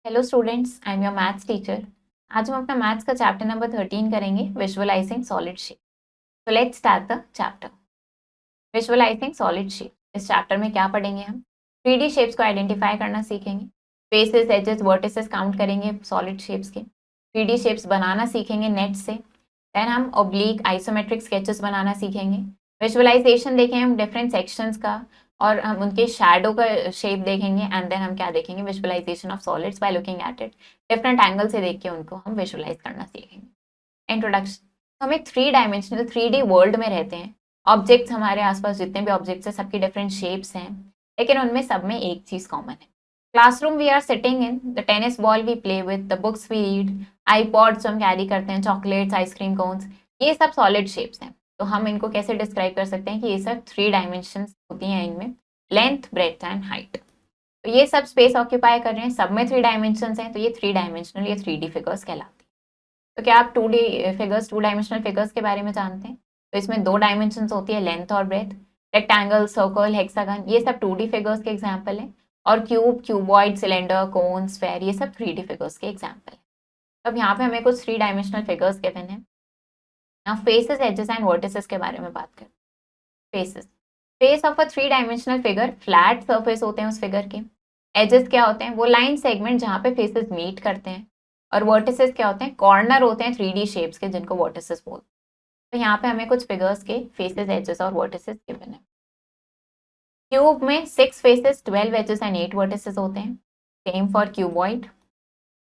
Hello students, I am your maths teacher. आज हम अपना मैथ्स का चैप्टर नंबर 13 करेंगे, विजुअलाइजिंग सॉलिड शेप। तो let's start the chapter visualising solid shape. इस चैप्टर में क्या पढ़ेंगे हम? 3D शेप्स को आइडेंटिफाई करना सीखेंगे, फेसेस, एजेस, वर्टिसेस काउंट करेंगे सॉलिड शेप्स के, 3D शेप्स बनाना सीखेंगे नेट से। देन हम ऑब्लिक आइसोमेट्रिक स्केचेस बनाना सीखेंगे। विजुअलाइजेशन देखें हम डिफरेंट सेक्शंस का, और हम उनके शैडो का शेप देखेंगे। एंड देन हम क्या देखेंगे? Visualisation of solids by looking at it. Different angle से देख के उनको हम विजुअलाइज करना सीखेंगे। इंट्रोडक्शन। हम एक 3 डायमेंशनल 3D वर्ल्ड में रहते हैं। ऑब्जेक्ट्स, हमारे आसपास जितने भी ऑब्जेक्ट्स हैं सबकी डिफरेंट शेप्स हैं, लेकिन उनमें सब में एक चीज कॉमन है। Classroom we are sitting in, the tennis ball we play with, the books we read, iPods हम कैरी करते हैं, चॉकलेट्स, आइसक्रीम कोन्स, ये सब सॉलिड शेप्स हैं। तो हम इनको कैसे डिस्क्राइब कर सकते हैं कि ये सब 3 डायमेंशन होती हैं, इनमें लेंथ, ब्रेथ एंड हाइट। तो ये सब स्पेस ऑक्यूपाई कर रहे हैं, सब में 3 डायमेंशन हैं, तो ये 3 डायमेंशनल, ये 3D फिगर्स कहलाती हैं। तो क्या आप 2D फिगर्स, 2 डायमेंशनल फिगर्स के बारे में जानते हैं? तो इसमें 2 डायमेंशन होती है, लेंथ और ब्रेथ। रेक्टेंगल, सर्कल, हेक्सागन, ये सब 2D फिगर्स के एग्जाम्पल हैं। और क्यूब, क्यूबॉइड, सिलेंडर, कोन, स्फेयर, ये सब 3D फिगर्स के एग्जाम्पल हैं। अब यहाँ पे हमें कुछ 3 डायमेंशनल फिगर्स गिवन है। ना फेसेस, एजेस एंड वर्टिसेस के बारे में बात करें। Faces, face of a 3 dimensional figure, flat surface होते हैं उस फिगर के। एजेस क्या होते हैं? वो लाइन सेगमेंट जहाँ पे फेसेस मीट करते हैं। और वर्टिसेस क्या होते हैं? कॉर्नर होते हैं 3D शेप्स के, जिनको वर्टिसेस बोलते हैं। तो यहाँ पे हमें कुछ फिगर्स के फेसेस, एजेस और वर्टिसेस गिवन है। क्यूब में 6 फेसेस, 12 एजेस एंड 8 वर्टिसेस होते हैं। Same for cuboid.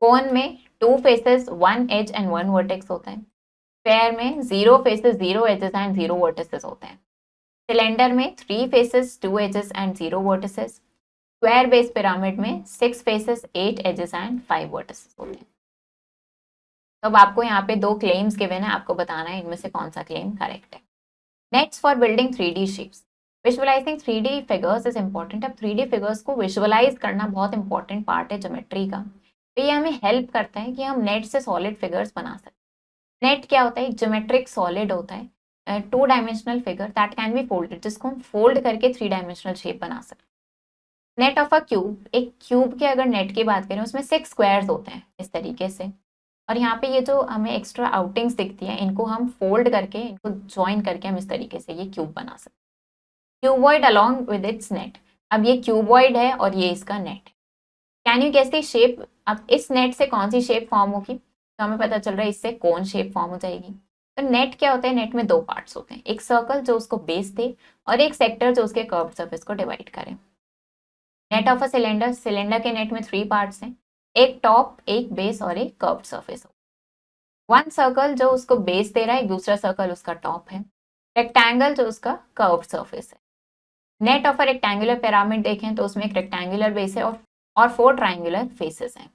कोन में 2 फेसेस, 1 एज एंड 1 वर्टेक्स होता है। स्फेयर में 0 फेसेस, 0 एजेस एंड 0 वर्टिसेस होते हैं। सिलेंडर में 3 faces, 2 edges and 0 vertices. Square base pyramid में 6 फेसेस, 8 एजेस एंड 5 वर्टिसेस होते हैं। तो अब आपको यहाँ पे 2 क्लेम्स गिवन है, आपको बताना है इनमें से कौन सा क्लेम करेक्ट है। Next for building 3D shapes, visualising 3D figures is important. अब 3D फिगर्स को विजुअलाइज करना बहुत इंपॉर्टेंट पार्ट है ज्योमेट्री का। तो ये हमें हेल्प करता है कि हम नेट से सॉलिड फिगर्स बना सकते हैं। नेट क्या होता है? एक ज्योमेट्रिक सॉलिड होता है, 2 dimensional figure that can be folded, जिसको हम फोल्ड करके 3 डायमेंशनल शेप बना सकते हैं। नेट ऑफ अ क्यूब, एक क्यूब के अगर नेट की बात करें उसमें 6 स्क्वायर्स होते हैं इस तरीके से। और यहाँ पे ये जो हमें एक्स्ट्रा आउटिंग्स दिखती है, इनको हम फोल्ड करके, इनको ज्वाइन करके हम इस तरीके से ये क्यूब बना सकते हैं। Cuboid along with its net, अब ये क्यूबॉइड है और ये इसका नेट है। Can you guess the shape? अब इस नेट से कौन सी शेप फॉर्म होगी? तो हमें पता चल रहा है इससे कौन शेप फॉर्म हो जाएगी। तो नेट क्या होता है? नेट में 2 पार्ट्स होते हैं, एक सर्कल जो उसको बेस दे, और एक सेक्टर जो उसके कर्व सरफेस को डिवाइड करे। Net of a cylinder, cylinder के नेट में 3 पार्ट्स हैं, एक टॉप, एक बेस और एक कर्व सरफेस। वन सर्कल जो उसको बेस दे रहा है, एक दूसरा सर्कल उसका टॉप है। रेक्टेंगल जो उसका कर्व सरफेस है। Net of a rectangular pyramid देखें तो उसमें एक रेक्टेंगुलर बेस है और 4 ट्राइंगुलर फेसेस हैं।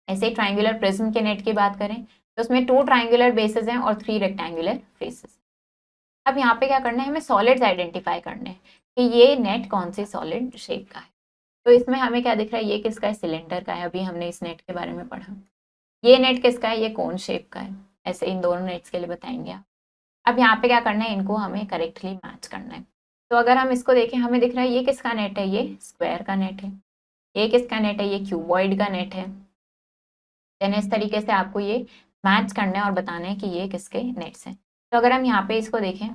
ऐसे ही ट्राइंगुलर प्रिज्म के नेट की बात करें तो उसमें 2 ट्राइंगुलर बेसेस हैं और 3 रेक्टेंगुलर फेसेस। अब यहाँ पे क्या करना है? हमें सॉलिड्स आइडेंटिफाई करने हैं कि ये नेट कौन सी सॉलिड शेप का है। तो इसमें हमें क्या दिख रहा है? ये किसका है? सिलेंडर का है। अभी हमने इस नेट के बारे में पढ़ा। ये नेट किसका है? ये कोन शेप का है। ऐसे इन दोनों नेट्स के लिए बताएंगे आप। अब यहाँ पे क्या करना है? इनको हमें करेक्टली मैच करना है। तो अगर हम इसको देखें, हमें दिख रहा है ये किसका नेट है? ये स्क्वायर का नेट है। ये किसका नेट है? ये क्यूबॉइड का नेट है। देन इस तरीके से आपको ये मैच करना है और बताना है कि ये किसके नेट्स हैं। तो अगर हम यहाँ पे इसको देखें,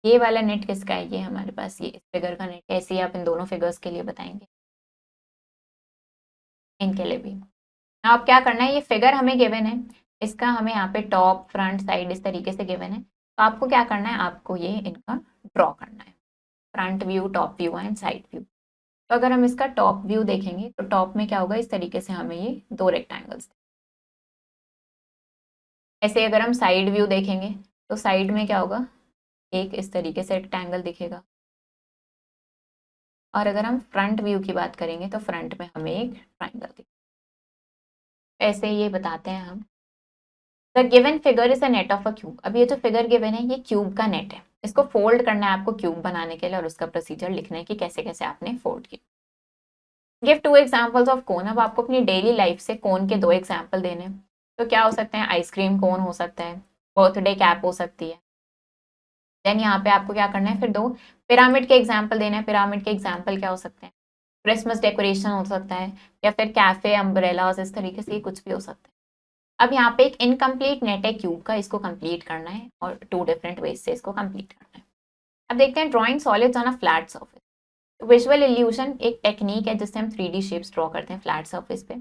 ये वाला नेट किसका है? ये हमारे पास ये इस फिगर का नेट है। ऐसे ही आप इन दोनों फिगर्स के लिए बताएंगे, इनके लिए भी। अब क्या करना है? ये फिगर हमें गिवन है, इसका हमें यहाँ पे टॉप, फ्रंट, साइड इस तरीके से गिवन है। तो आपको क्या करना है? आपको ये इनका ड्रॉ करना है, front view, top view and side view. तो अगर हम इसका टॉप व्यू देखेंगे तो टॉप में क्या होगा? इस तरीके से हमें ये 2 रेक्टेंगल्स। ऐसे अगर हम साइड व्यू देखेंगे तो साइड में क्या होगा? एक इस तरीके से रेक्टेंगल दिखेगा। और अगर हम फ्रंट व्यू की बात करेंगे तो फ्रंट में हमें एक ट्राइंगल दिखेगा। ऐसे ये बताते हैं हम। The given figure is a net of a cube. अब ये जो फिगर गिवन है ये क्यूब का नेट है। इसको फोल्ड करना है आपको क्यूब बनाने के लिए, और उसका प्रोसीजर लिखना है कि कैसे कैसे आपने फोल्ड किया। Give 2 examples of cone. अब आपको अपनी डेली लाइफ से कोन के 2 एग्जांपल देने। तो क्या हो सकते हैं? आइसक्रीम कोन हो सकता है, बर्थडे कैप हो सकती है। देन यहाँ पे आपको क्या करना है? फिर 2 पिरामिड के एग्जाम्पल देना है। पिरामिड के एग्जाम्पल क्या हो सकते हैं? क्रिसमस डेकोरेशन हो सकता है, या फिर कैफे अम्ब्रेलाज, इस तरीके से कुछ भी हो सकता है। अब यहाँ पे एक इनकम्प्लीट नेट है क्यूब का, इसको कंप्लीट करना है और 2 डिफरेंट वेज से इसको कंप्लीट करना है। अब देखते हैं drawing solids on a flat surface. Visual evolution एक टेक्निक है जिससे हम 3D शेप्स ड्रॉ करते हैं फ्लैट सर्फेस पे।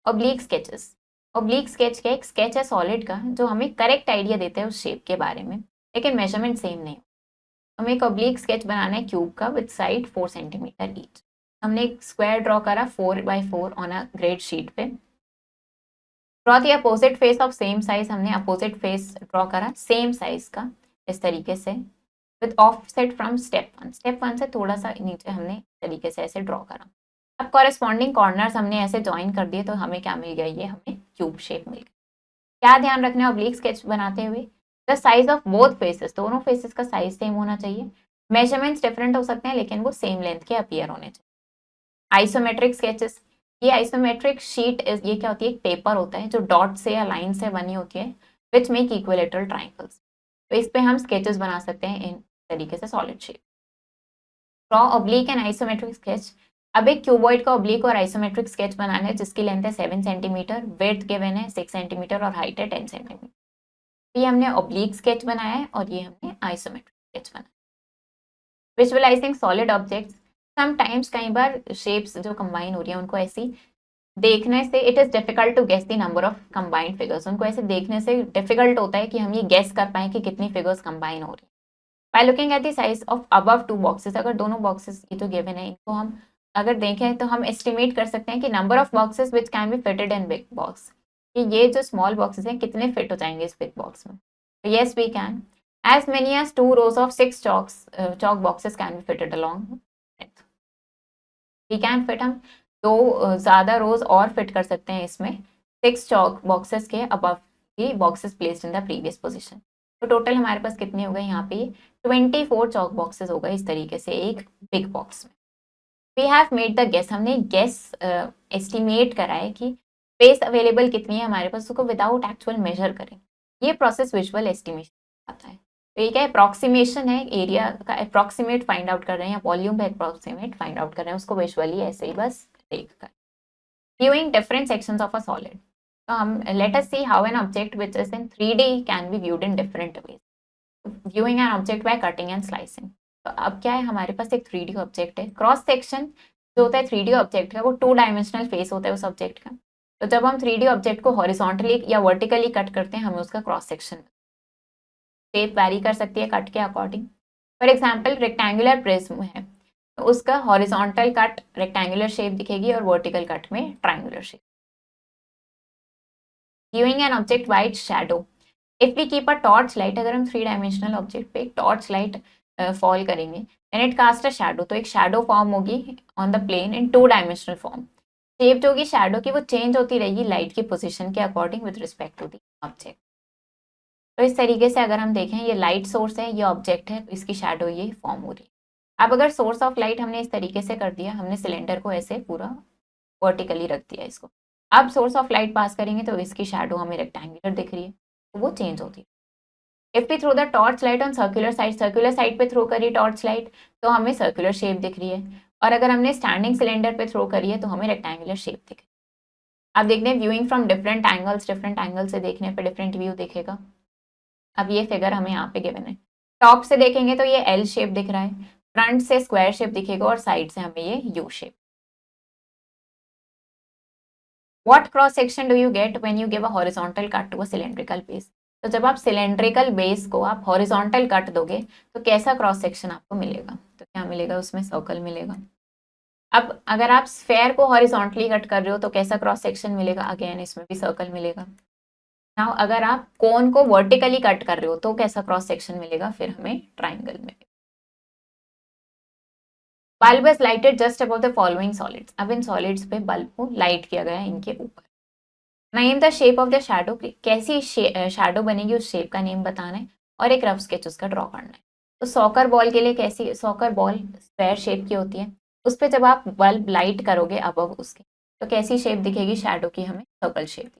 ऑब्लिक स्केचेस, ऑब्लिक स्केच क्या, एक स्केच है सॉलिड का जो हमें करेक्ट आइडिया देता है उस शेप के बारे में, लेकिन मेजरमेंट सेम नहीं। हमें एक ऑब्लिक स्केच बनाना है क्यूब का विद साइड 4 सेंटीमीटर ईच। हमने एक स्क्वायर ड्रॉ करा 4x4 on a grid sheet पे। Draw the opposite face of same size, हमने अपोजिट फेस ड्रॉ करा सेम साइज का इस तरीके से विद ऑफसेट फ्रॉम स्टेप 1 से थोड़ा सा नीचे हमने तरीके से ऐसे ड्रॉ करा। अब कॉरेस्पॉन्डिंग कॉर्नर्स हमने ऐसे ज्वाइन कर दिए तो हमें क्या मिल गया, ये हमें क्यूब शेप मिल गया। क्या ध्यान रखना है ऑब्लिक स्केच बनाते हुए, the size of both faces, दोनों फेसेस का साइज सेम होना चाहिए। मेजरमेंट्स डिफरेंट हो सकते हैं लेकिन वो सेम लेंथ के अपीयर होने चाहिए। आइसोमेट्रिक स्केचेस, ये आइसोमेट्रिक शीट ये क्या होती है, एक पेपर होता है जो डॉट से या लाइन से बनी होती है विच मेक इक्विलेटरल ट्राइंगल्स। तो इस पे हम स्केचेस बना सकते हैं इन तरीके से solid shape. Draw oblique and isometric sketch, अब एक क्यूबॉइड का ऑब्लिक और आइसोमेट्रिक स्केच बनाना है जिसकी लेंथ है 7 सेंटीमीटर, विड्थ गिवन है 6 सेंटीमीटर और हाइट है 10 सेंटीमीटर। ये हमने ऑब्लिक स्केच बनाया है और ये हमने आइसोमेट्रिक स्केच बनाया। विजुअलाइजिंग सॉलिड ऑब्जेक्ट्स, समटाइम्स कई बार शेप्स जो कंबाइन हो रही है उनको ऐसी देखने से it is difficult to guess the number of combined figures, उनको ऐसे देखने से डिफिकल्ट होता है कि हम ये गेस कर पाए कि कितनी फिगर्स कंबाइन हो रही है। Bye looking at the size of above 2 boxes, अगर दोनों बॉक्सेस ये जो गिवन है इनको हम अगर देखें तो हम एस्टिमेट कर सकते हैं कि number of boxes which can be fitted in big box, कि ये जो स्मॉल बॉक्सेस हैं कितने फिट हो जाएंगे इस बिग बॉक्स में। तो yes we can, as many as 2 rows of 6 chalk boxes can be fitted along it. We can fit, हम दो ज़्यादा रोज और फिट कर सकते हैं इसमें 6 chalk boxes के above the boxes placed in the previous position। तो टोटल हमारे पास कितने हो गए यहाँ पे 24 chalk boxes हो गए इस तरीके से एक बिग बॉक्स में। We have made the guess, हमने गेस एस्टिमेट करा है कि स्पेस अवेलेबल कितनी है हमारे पास, उसको विदाउट एक्चुअल मेजर करें। ये प्रोसेस विजुअल एस्टिमेशन आता है। तो ये क्या अप्रॉक्सीमेशन है, एरिया का अप्रॉक्सीमेट फाइंड आउट कर रहे हैं या वॉल्यूम पे अप्रॉक्सीमेट फाइंड आउट कर रहे हैं, उसको विजुअली ऐसे ही बस देख कर। Viewing different sections of a solid, तो हम let us see how an object which is in 3D can be viewed in different ways. Viewing an object by cutting and slicing, तो अब क्या है हमारे पास एक 3D ऑब्जेक्ट है, cross section जो होता है 3D ऑब्जेक्ट का वो 2 डायमेंशनल फेस होता है उस ऑब्जेक्ट का। तो जब हम 3D ऑब्जेक्ट को हॉरिजॉन्टली या वर्टिकली कट करते हैं हमें उसका क्रॉस सेक्शन, शेप वैरी कर सकती है कट के according. For example rectangular prism है तो उसका हॉरिजॉन्टल कट रेक्टेंगुलर शेप दिखेगी और वर्टिकल कट में triangular shape. Viewing an object white shadow, if we keep a torch light, अगर हम 3 डायमेंशनल ऑब्जेक्ट पे एक टॉर्च लाइट फॉल करेंगे and it cast a shadow, तो एक शैडो फॉर्म होगी on the plane in 2 dimensional form. Shape जो होगी शैडो की वो चेंज होती रहेगी लाइट की पोजीशन के according with respect to the object. तो इस तरीके से अगर हम देखें ये लाइट सोर्स है, ये ऑब्जेक्ट है, इसकी शैडो ये फॉर्म हो रही है। अब अगर सोर्स ऑफ लाइट हमने इस तरीके से कर दिया, हमने सिलेंडर को ऐसे पूरा वर्टिकली रख दिया इसको, अब सोर्स ऑफ लाइट पास करेंगे तो इसकी शैडो हमें रेक्टेंगुलर दिख रही है, तो वो चेंज होती है। If we throw the torch light on circular side पे थ्रो करी टॉर्च लाइट तो हमें सर्कुलर शेप दिख रही है, और अगर हमने स्टैंडिंग सिलेंडर पे थ्रो करी है तो हमें रेक्टेंगुलर शेप दिख रही है। अब देखते हैं व्यूइंग फ्रॉम डिफरेंट एंगल से देखने पर डिफरेंट व्यू दिखेगा। अब ये फिगर हमें यहाँ पे गिवन है, टॉप से देखेंगे तो ये एल शेप दिख रहा है, फ्रंट से स्क्वायर शेप दिखेगा और साइड से हमें ये U shape. What cross section do you get when you give a horizontal cut to a cylindrical base, तो जब आप सिलेंड्रिकल बेस को आप हॉरिजॉन्टल कट दोगे तो कैसा क्रॉस सेक्शन आपको मिलेगा, तो क्या मिलेगा, उसमें सर्कल मिलेगा। अब अगर आप स्फेयर को हॉरिजॉन्टली कट कर रहे हो तो कैसा क्रॉस सेक्शन मिलेगा, अगेन इसमें भी सर्कल मिलेगा। नाउ अगर आप कोन को वर्टिकली कट कर रहे हो तो कैसा क्रॉस सेक्शन मिलेगा, फिर हमें ट्राइंगल मिलेगा। Bulb is lighted just above the following solids, अब इन सॉलिड्स पे बल्ब को लाइट किया गया है इनके ऊपर। Name the shape of the shadow, कैसी शैडो बनेगी उस शेप का नेम बताना है और एक रफ स्केच उसका ड्रॉ करना है। तो सॉकर बॉल के लिए कैसी, सॉकर बॉल स्क्वायर शेप की होती है, उस पर जब आप बल्ब लाइट करोगे अबव उसके तो कैसी शेप दिखेगी शैडो की, हमें सर्कल शेप दिखेगी,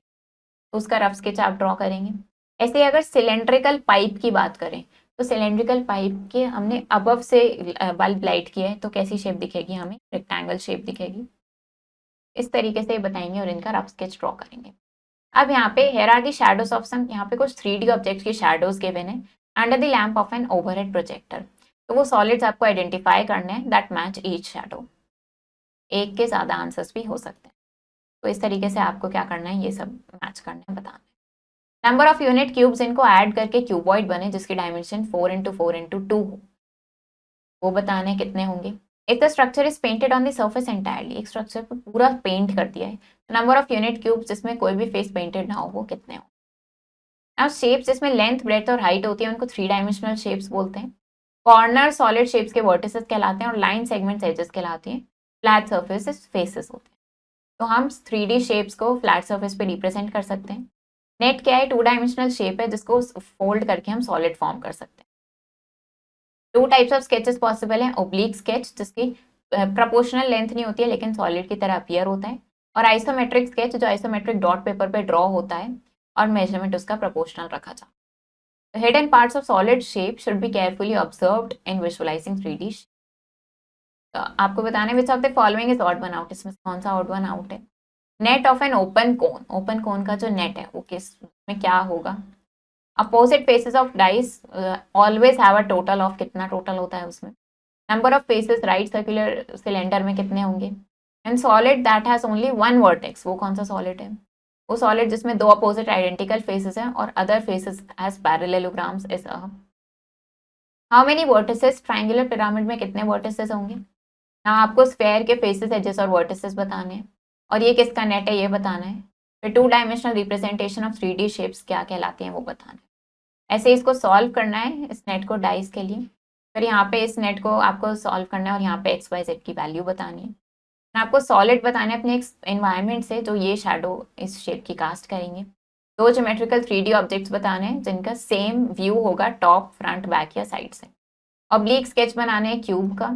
तो उसका रफ स्केच आप ड्रॉ करेंगे। ऐसे अगर सिलेंड्रिकल पाइप की बात करें तो सिलेंड्रिकल पाइप के हमने अबव से बल्ब लाइट किया है, तो कैसी शेप दिखेगी हमें? रेक्टेंगल शेप दिखेगी। इस तरीके से बताएंगे और इनका रफ स्केच ड्रॉ करेंगे। अब यहाँ पे here are the shadows of some, यहाँ पे कुछ 3D ऑब्जेक्ट्स की शैडोज गिवन है under the lamp of an overhead projector. तो वो सॉलिड्स आपको आइडेंटिफाई करने हैं दैट मैच ईच शैडो। एक के ज़्यादा आंसर्स भी हो सकते हैं, तो इस तरीके से आपको क्या करना है, ये सब मैच करना है, बताना है। नंबर ऑफ यूनिट क्यूब्स, इनको ऐड करके क्यूबॉइड बने जिसकी डायमेंशन 4x4x2 हो, वो बताना है कितने होंगे। If the structure is painted on the surface entirely, एक स्ट्रक्चर पर पूरा पेंट कर दिया है, नंबर ऑफ यूनिट क्यूब्स जिसमें कोई भी फेस पेंटेड ना हो वो कितने हो। अब शेप्स जिसमें लेंथ, ब्रेड्थ और हाइट होती है उनको 3 डायमेंशनल शेप्स बोलते हैं। कॉर्नर सॉलिड शेप्स के वर्टिसेस कहलाते हैं और लाइन सेगमेंट्स एजेस कहलाती हैं। फ्लैट सर्फेसेस फेसेस होते हैं। तो हम 3D शेप्स को फ्लैट सर्फेस पे रिप्रेजेंट कर सकते हैं। नेट क्या है? 2 डायमेंशनल शेप है जिसको फोल्ड करके हम सॉलिड फॉर्म कर सकते हैं। 2 टाइप्स ऑफ स्केचेस पॉसिबल हैं। ओब्लिक स्केच जिसकी प्रोपोर्शनल लेंथ नहीं होती है लेकिन सॉलिड की तरह अपीयर होता है, और आइसोमेट्रिक स्केच जो आइसोमेट्रिक डॉट पेपर पे ड्रॉ होता है और मेजरमेंट उसका प्रोपोर्शनल रखा जाता है। Hidden parts of solid shape should be carefully observed in visualising 3D। तो आपको बताने which of the following is odd one out, इसमें कौन सा ऑड वन आउट है? Net of an open cone, open cone का जो नेट है वो किस में क्या होगा? Opposite faces of dice always have a total of, कितना टोटल होता है उसमें? Number of faces right circular cylinder में कितने होंगे? And solid that has only one vertex, वो कौन सा सॉलिड है? वो सॉलिड जिसमें 2 अपोजिट आइडेंटिकल फेसेस हैं और other faces has parallelograms is a. How many vertices, triangular pyramid में कितने वर्टिसेस होंगे? ना आपको स्फेयर के फेसेस एजेस और वर्टिसेस बताने हैं, और ये किसका नेट है ये बताना है। फिर 2 dimensional representation of 3D shapes क्या कहलाती हैं वो बताना है। ऐसे इसको सॉल्व करना है इस नेट को डाइस के लिए। फिर यहाँ पे इस नेट को आपको सॉल्व करना है और यहाँ पे XYZ की वैल्यू बतानी है। आपको सॉलिड बताना है अपने एनवायरनमेंट से जो ये शैडो इस शेप की कास्ट करेंगे। 2 ज्योमेट्रिकल 3D ऑब्जेक्ट्स बताने हैं जिनका सेम व्यू होगा टॉप, फ्रंट, बैक या साइड से। ऑब्लिक स्केच बनाने हैं क्यूब का,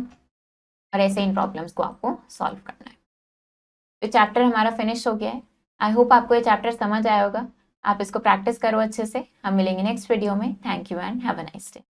और ऐसे इन प्रॉब्लम्स को आपको सॉल्व करना है। तो चैप्टर हमारा फिनिश हो गया है। आई होप आपको ये चैप्टर समझ आया होगा। आप इसको प्रैक्टिस करो अच्छे से। हम मिलेंगे नेक्स्ट वीडियो में। Thank you and have a nice day.